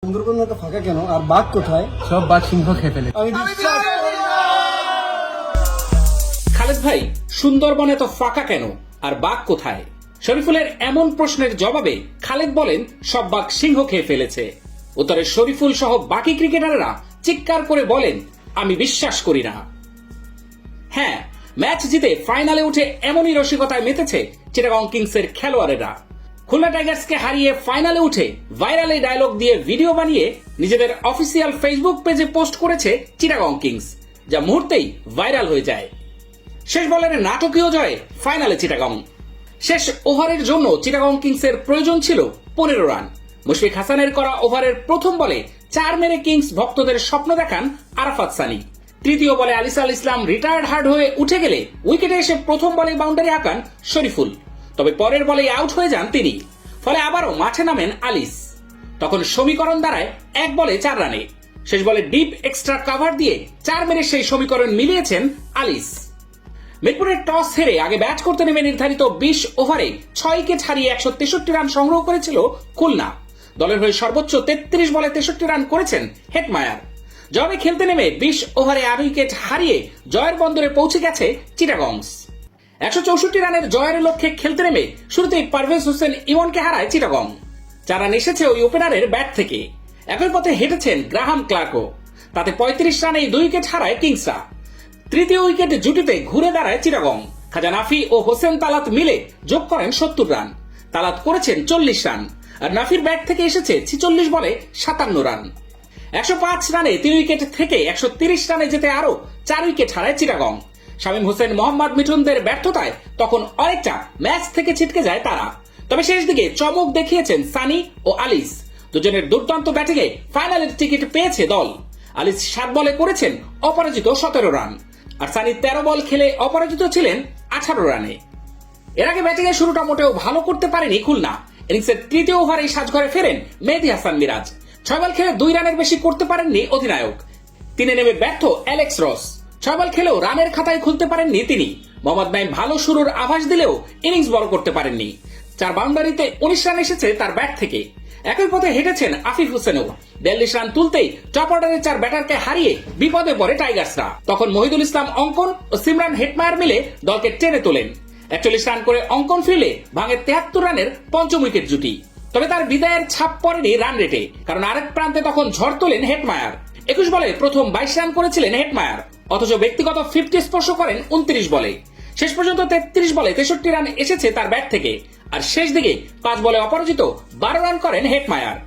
সুন্দরবন এত ফাঁকা কেন আর বাঘ কোথায়? সব বাঘ সিংহ খেয়ে ফেলে। খালেদ ভাই, সুন্দরবন এত ফাঁকা কেন আর বাঘ কোথায়? শরীফুলের এমন প্রশ্নের জবাবে খালেদ বলেন, সব বাঘ সিংহ খেয়ে ফেলেছে। উত্তরে শরীফুল সহ বাকি ক্রিকেটাররা চিৎকার করে বলেন, আমি বিশ্বাস করি না। হ্যাঁ, ম্যাচ জিতে ফাইনালে উঠে এমনই রসিকতায় মেতেছে চিটাগং কিংসের খেলোয়াড়েরা। খুলনা টাইগার্সকে হারিয়ে ফাইনালে উঠে ভাইরাল এই ডায়লগ দিয়ে ভিডিও বানিয়ে নিজেদের অফিসিয়াল ফেসবুক পেজে পোস্ট করেছে চিটাগং কিংস, যা মুহূর্তেই ভাইরাল হয়ে যায়। শেষ বলের নাটকীয় জয়ে ফাইনালে চিটাগং। শেষ ওভারের জন্য চিটাগং কিংসের প্রয়োজন ছিল 15 রান। মুশফিক হাসানের করা ওভারের প্রথম বলে 4 মেরে কিংস ভক্তদের স্বপ্ন দেখান আরাফাত সানি। তৃতীয় বলে আলিসাল ইসলাম রিটায়ার্ড হার্ড হয়ে উঠে গেলে উইকেটে এসে প্রথম বলে বাউন্ডারি আঁকান শরীফুল, তবে পরের বলেই আউট হয়ে যান তিনি। ফলে আবারও মাঠে নামেন আলিস। তখন সমীকরণ দাঁড়ায় 1 বলে 4 রানে। শেষ বলে ডিপ এক্সট্রা কভার দিয়ে 4 মেরে সেই সমীকরণ মিলিয়েছেন আলিস। মিরপুরের টস হেরে আগে ব্যাট করতে নেমে নির্ধারিত 20 ওভারে 6 উইকেট হারিয়ে 163 রান সংগ্রহ করেছিল খুলনা। দলের হয়ে সর্বোচ্চ 33 বলে 63 রান করেছেন হেটমায়ার। জবাবে খেলতে নেমে 20 ওভারে 8 উইকেট হারিয়ে জয়ের বন্দরে পৌঁছে গেছে চিটাগংস। 164 রানের জয়ের লক্ষ্যে খেলতে নেমে শুরুতেই পারভেজ হোসেন ইমনকে হারায় চিটাগং। 4 রান এসেছে ওই ওপেনারের ব্যাট থেকে। একই পথে হেঁটেছেন গ্রাহাম ক্লার্কও। তাতে 35 রানেই 2 উইকেট হারায় কিংসরা। তৃতীয় উইকেট জুটিতে ঘুরে দাঁড়ায় চিটাগং। খাজা নাফি ও হোসেন তালাত মিলে যোগ করেন 70 রান। তালাত করেছেন 40 রান, আর নাফির ব্যাট থেকে এসেছে 46 বলে 57 রান। 105 রানে 3 উইকেট থেকে 130 রানে যেতে আরো 4 উইকেট হারায় চিটাগং। শামীম হোসেন, মোহাম্মদ মিঠুনদের ব্যর্থতায় তখন অনেকটা ম্যাচ থেকে ছিটকে যায় তারা। তবে শেষ দিকে চমক দেখিয়েছেন সানি ও আলিস। দুজনের দুর্দান্ত ব্যাটিংয়ে ফাইনালের টিকিট পেয়েছে দল। আলিস 7 বলে করেছেন অপরাজিত 17 রান, আর সানি 13 বল খেলে অপরাজিত ছিলেন 18 রানে। এর আগে ব্যাটিংয়ের শুরুটা মোটেও ভালো করতে পারেনি খুলনা। ইনিংসের তৃতীয় ওভারেই সাজঘরে ফেরেন মেহেদী হাসান মিরাজ। 6 বল খেলে 2 রানের বেশি করতে পারেননি অধিনায়ক। 3 নেমে ব্যর্থ অ্যালেক্স রস। 6 বল খেলেও রানের খাতায় খুলতে পারেননি তিনি। মোহাম্মদ নাইম ভালো শুরুর আভাস দিলেও ইনিংস বড় করতে পারেননি। 4 বাউন্ডারিতে 19 রান এসেছে তার ব্যাট থেকে। একই পথে হেঁটেছেন আফিফ হোসেনও। 42 রান তুলতেই টপ অর্ডারের 4 ব্যাটারকে হারিয়ে বিপদে পড়ে টাইগার্সরা। তখন মহিদুল ইসলাম অঙ্কন ও সিমরান হেটমায়ার মিলে দলকে টেনে তোলেন। 41 রান করে অঙ্কন ফিরলে ভাঙে 73 রানের পঞ্চম উইকেট জুটি। তবে তার বিদায়ের ছাপ পড়েনি রান রেটে, কারণ আরেক প্রান্তে তখন ঝড় তোলেন হেটমায়ার। 21 বলে প্রথম 22 রান করেছিলেন হেটমায়ার, অথচ ব্যক্তিগত 50 স্পর্শ করেন 29 বলে। শেষ পর্যন্ত 33 বলে 63 রান এসেছে তার ব্যাট থেকে, আর শেষ দিকে 5 বলে অপরাজিত 12 রান করেন হেটমায়ার।